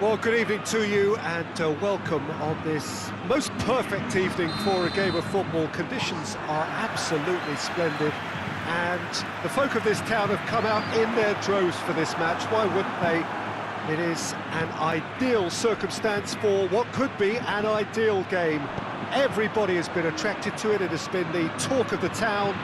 Well, good evening to you and welcome on this most perfect evening for a game of football. Conditions are absolutely splendid and the folk of this town have come out in their droves for this match. Why wouldn't they? It is an ideal circumstance for what could be an ideal game. Everybody has been attracted to it. It has been the talk of the town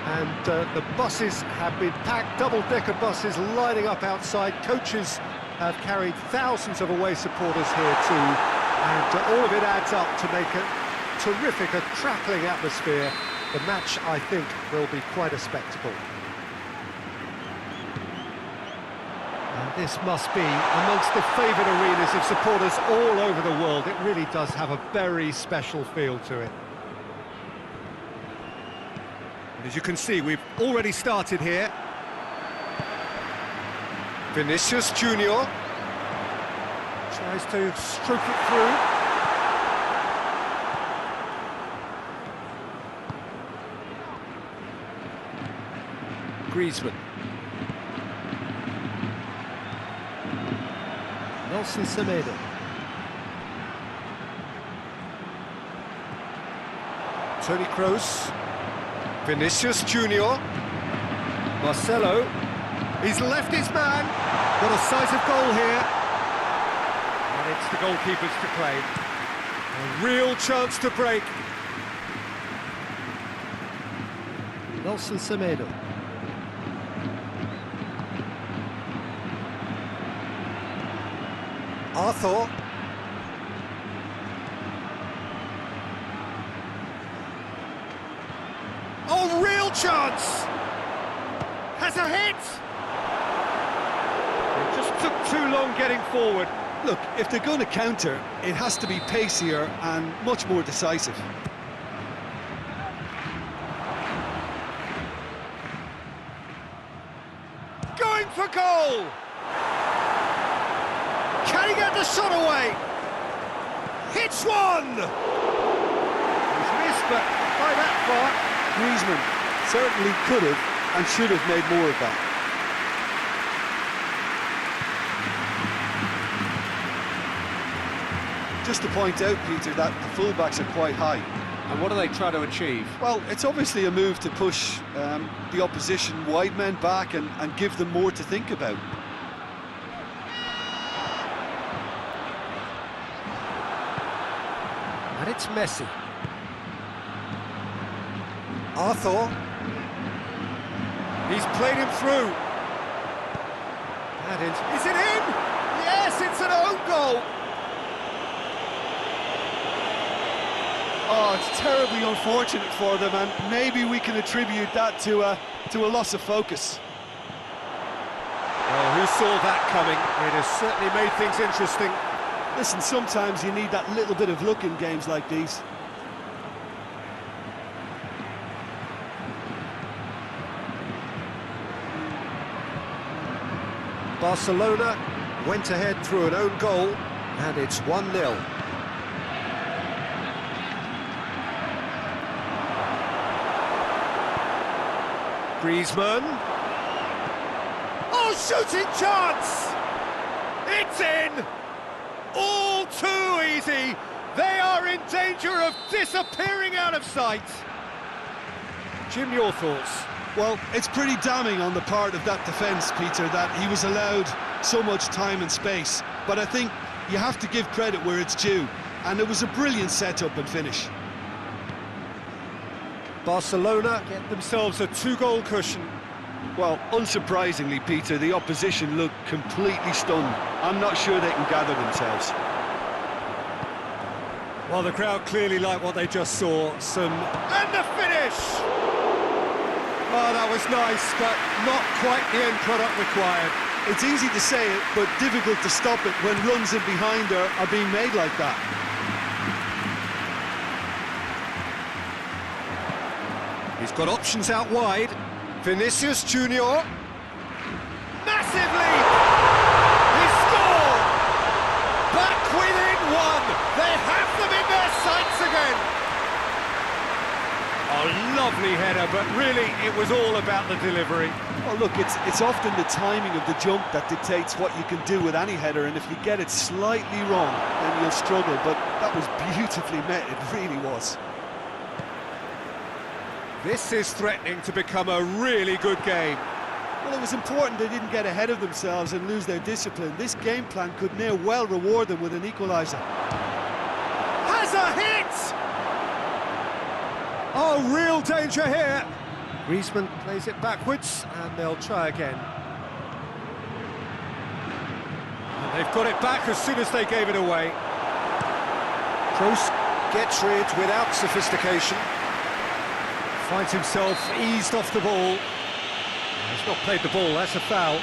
and the buses have been packed, double-decker buses lining up outside. Coaches have carried thousands of away supporters here too, and all of it adds up to make a terrific, crackling atmosphere. The match, I think, will be quite a spectacle. And this must be amongst the favoured arenas of supporters all over the world. It really does have a very special feel to it. And as you can see, we've already started here. Vinicius Junior tries to stroke it through. Griezmann. Nelson Semedo. Toni Kroos. Vinicius Junior. Marcelo. He's left his man. Got a sight of goal here. And it's the goalkeepers to claim. A real chance to break. Nelson Semedo. Arthur. Oh, real chance! Has a hit! It just took too long getting forward. Look, if they're going to counter, it has to be pacier and much more decisive. Going for goal! Can he get the shot away? Hits one! He's missed, but by that far. Griezmann certainly could have and should have made more of that. Just to point out, Peter, that the fullbacks are quite high. And what do they try to achieve? Well, it's obviously a move to push the opposition wide men back and give them more to think about. And it's Messi. Arthur. He's played him through. That is it in? Yes, it's an own goal. Oh, it's terribly unfortunate for them, and maybe we can attribute that to a loss of focus. Well, who saw that coming? It has certainly made things interesting. Listen, sometimes you need that little bit of luck in games like these. Barcelona went ahead through an own goal, and it's 1-0. Griezmann. Oh, shooting chance! It's in! All too easy! They are in danger of disappearing out of sight! Jim, your thoughts? Well, it's pretty damning on the part of that defence, Peter, that he was allowed so much time and space. But I think you have to give credit where it's due, and it was a brilliant setup and finish. Barcelona get themselves a two-goal cushion. Well, unsurprisingly, Peter, the opposition looked completely stunned. I'm not sure they can gather themselves. Well, the crowd clearly liked what they just saw. And the finish! Oh, that was nice, but not quite the end product required. It's easy to say it, but difficult to stop it when runs in behind are being made like that. He's got options out wide. Vinicius Junior. Massive lead! He scored! Back within one! They have them in their sights again! Oh, lovely header, but really it was all about the delivery. Well, look, it's often the timing of the jump that dictates what you can do with any header, and if you get it slightly wrong, then you'll struggle, but that was beautifully met, it really was. This is threatening to become a really good game. Well, it was important they didn't get ahead of themselves and lose their discipline. This game plan could near well reward them with an equaliser. Has a hit! Oh, real danger here. Griezmann plays it backwards, and they'll try again. And they've got it back as soon as they gave it away. Kroos gets rid without sophistication. Finds himself eased off the ball. He's not played the ball, that's a foul.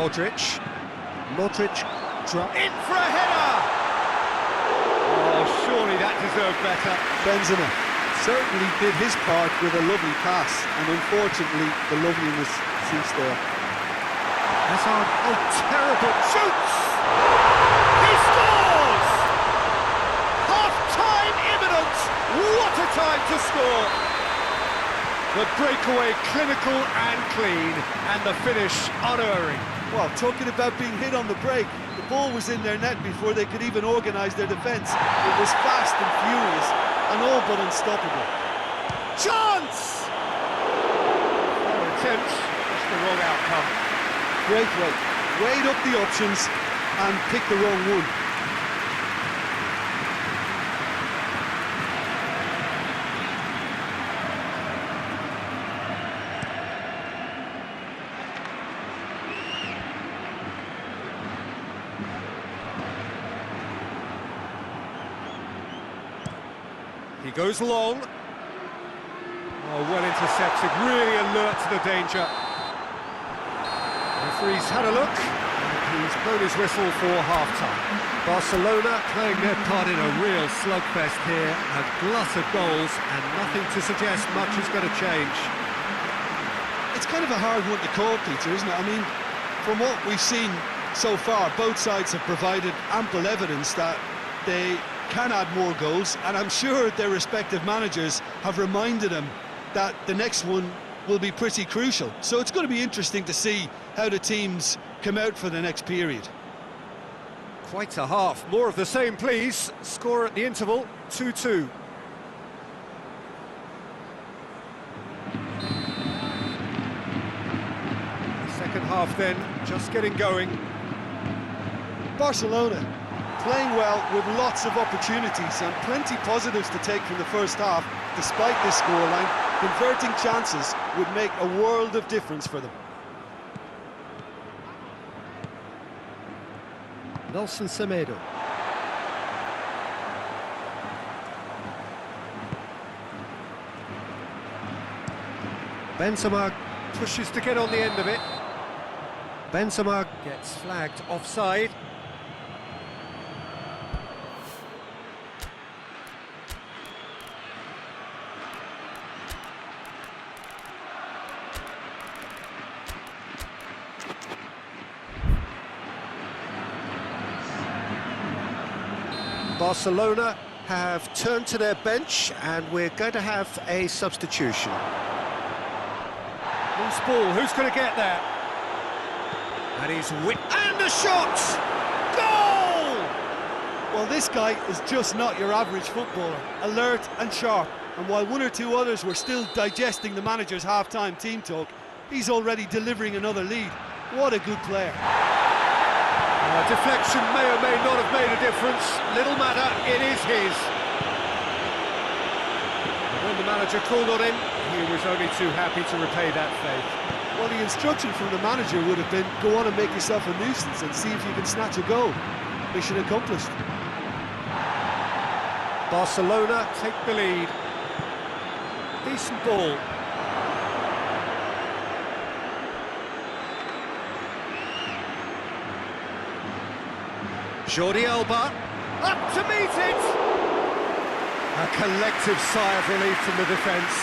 Modric in for a header! Oh, surely that deserved better. Benzema certainly did his part with a lovely pass, and unfortunately the loveliness ceased there. Hazard, oh, terrible, shoots! He scores! Half-time imminent! What a time to score! The breakaway clinical and clean, and the finish unerring. Well, talking about being hit on the break, the ball was in their net before they could even organise their defence. It was fast and furious, and all but unstoppable. Chance! An attempt, just the wrong outcome. Great work. Weighed up the options and picked the wrong one. He goes long. Oh, well intercepted, really alert to the danger. Referee's had a look, and he's blown his whistle for half-time. Barcelona playing their part in a real slugfest here, a glut of goals, and nothing to suggest much is going to change. It's kind of a hard one to call, Peter, isn't it? I mean, from what we've seen so far, both sides have provided ample evidence that they can add more goals, and I'm sure their respective managers have reminded them that the next one will be pretty crucial. So it's going to be interesting to see how the teams come out for the next period. Quite a half. More of the same, please. Score at the interval, 2-2. Second half then, just getting going. Barcelona playing well with lots of opportunities and plenty positives to take from the first half. Despite this scoreline, converting chances would make a world of difference for them. Nelson Semedo. Benzema pushes to get on the end of it. Benzema gets flagged offside. Barcelona have turned to their bench, and we're going to have a substitution. Loose ball, who's going to get there? And he's and a shot! Goal! Well, this guy is just not your average footballer, alert and sharp. And while one or two others were still digesting the manager's half-time team talk, he's already delivering another lead. What a good player. Deflection may or may not have made a difference. Little matter, it is his. And when the manager called on him, he was only too happy to repay that faith. Well, the instruction from the manager would have been, go on and make yourself a nuisance and see if you can snatch a goal. Mission accomplished. Barcelona take the lead. Decent ball. Jordi Alba, up to meet it! A collective sigh of relief from the defence.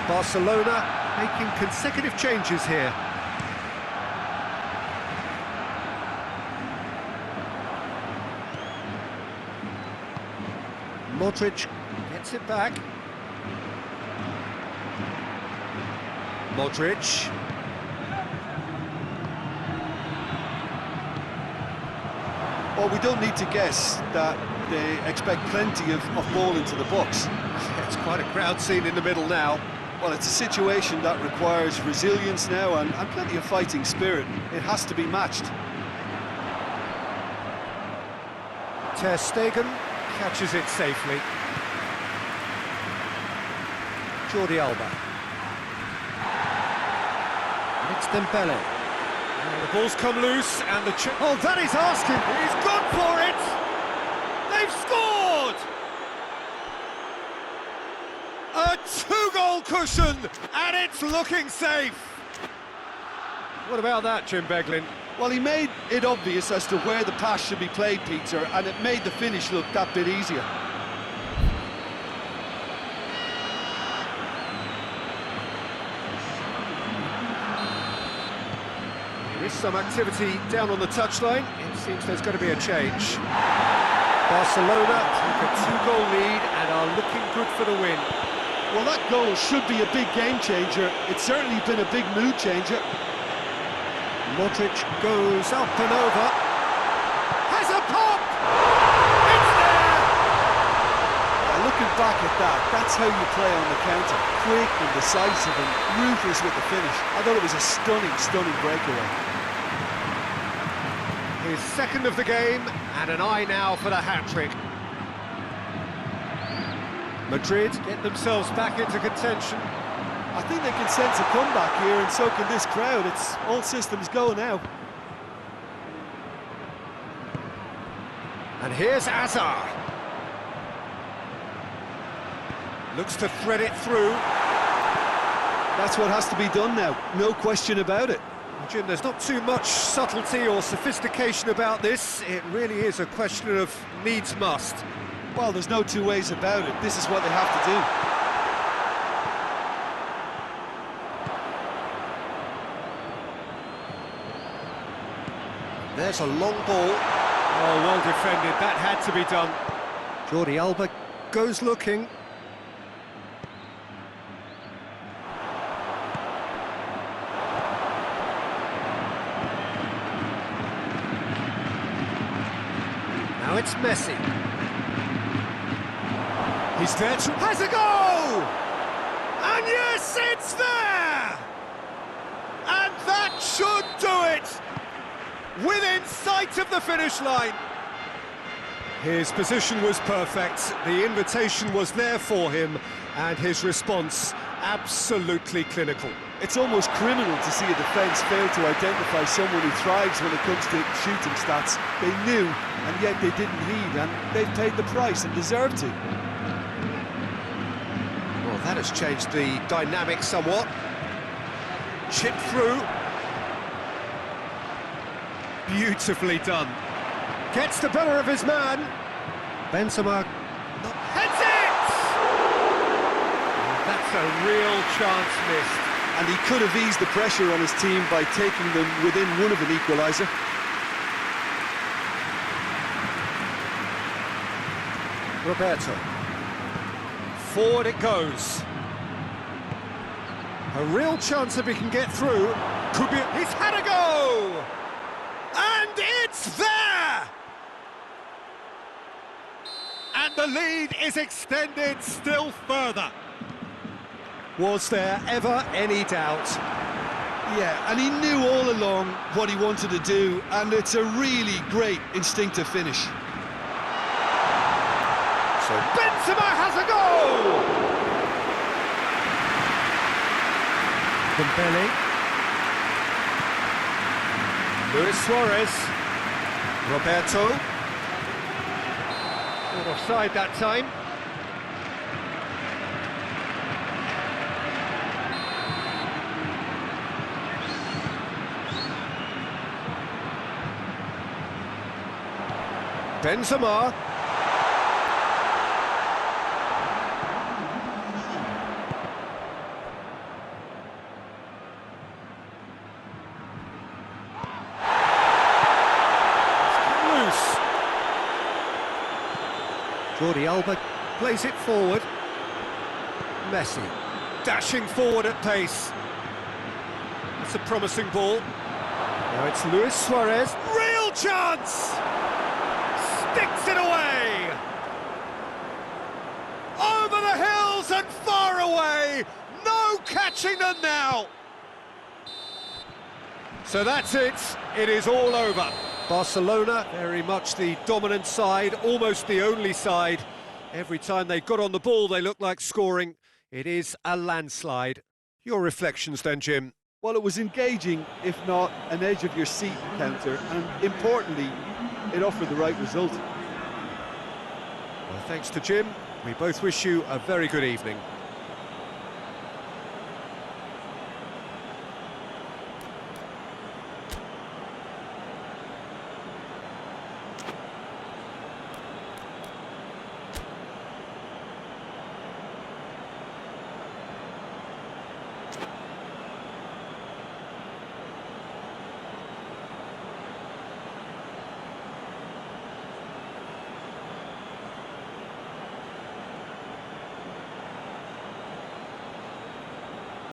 Barcelona making consecutive changes here. Modric gets it back. Modric. Well, we don't need to guess that they expect plenty of ball into the box. It's quite a crowd scene in the middle now. Well, it's a situation that requires resilience now and plenty of fighting spirit. It has to be matched. Ter Stegen catches it safely. Jordi Alba. And it's Dembele. The ball's come loose and the... Oh, that is asking! He's gone for it! They've scored! A two-goal cushion, and it's looking safe! What about that, Jim Beglin? Well, he made it obvious as to where the pass should be played, Peter, and it made the finish look that bit easier. There is some activity down on the touchline. It seems there's going to be a change. Barcelona take a two-goal lead and are looking good for the win. Well, that goal should be a big game changer. It's certainly been a big mood changer. Modric goes up and over. Has a pop! It's there! Looking back at that, that's how you play on the counter. Quick and decisive and ruthless with the finish. I thought it was a stunning, stunning breakaway. His second of the game, and an eye now for the hat-trick. Madrid get themselves back into contention. I think they can sense a comeback here, and so can this crowd. It's all systems go now. And here's Hazard. Looks to thread it through. That's what has to be done now, no question about it. Jim, there's not too much subtlety or sophistication about this. It really is a question of needs must. Well, there's no two ways about it. This is what they have to do. There's a long ball. Oh, well defended. That had to be done. Jordi Alba goes looking. Now it's Messi. He's there to... Has a goal! And yes, it's there! And that should do it! Within sight of the finish line. His position was perfect, the invitation was there for him, and his response absolutely clinical. It's almost criminal to see a defence fail to identify someone who thrives when it comes to shooting stats. They knew, and yet they didn't heed, and they've paid the price and deserve to. Well, that has changed the dynamic somewhat. Chip through. Beautifully done. Gets the better of his man. Benzema heads it! That's a real chance missed. And he could have eased the pressure on his team by taking them within one of an equaliser. Roberto. Forward it goes. A real chance if he can get through. Could be... He's had a go! And it's there! And the lead is extended still further. Was there ever any doubt? Yeah, and he knew all along what he wanted to do, and it's a really great instinctive finish. So Benzema has a goal! Dembele. Luis Suarez. Roberto. Not offside that time. Benzema. Jordi Alba plays it forward. Messi dashing forward at pace. It's a promising ball. Now it's Luis Suarez. Real chance! Sticks it away! Over the hills and far away! No catching them now! So that's it. It is all over. Barcelona, very much the dominant side, almost the only side. Every time they got on the ball, they looked like scoring. It is a landslide. Your reflections then, Jim? Well, it was engaging, if not an edge-of-your-seat encounter, and importantly, it offered the right result. Well, thanks to Jim. We both wish you a very good evening.